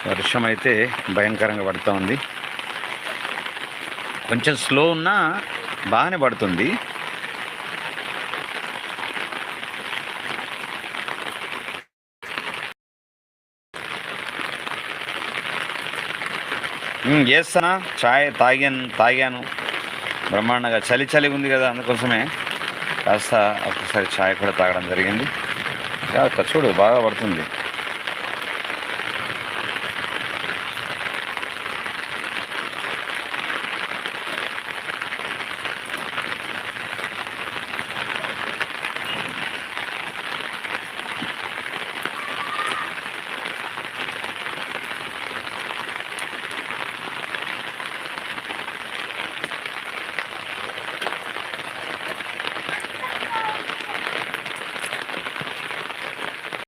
వర్షం అయితే భయంకరంగా పడుతూ ఉంది. కొంచెం స్లో ఉన్నా బాగానే పడుతుంది. చేస్తానా చాయ్ తాగాను బ్రహ్మాండంగా. చలి ఉంది కదా, అందుకోసమే కాస్త ఒకసారి చాయ్ కూడా తాగడం జరిగింది. చూడు బాగా పడుతుంది.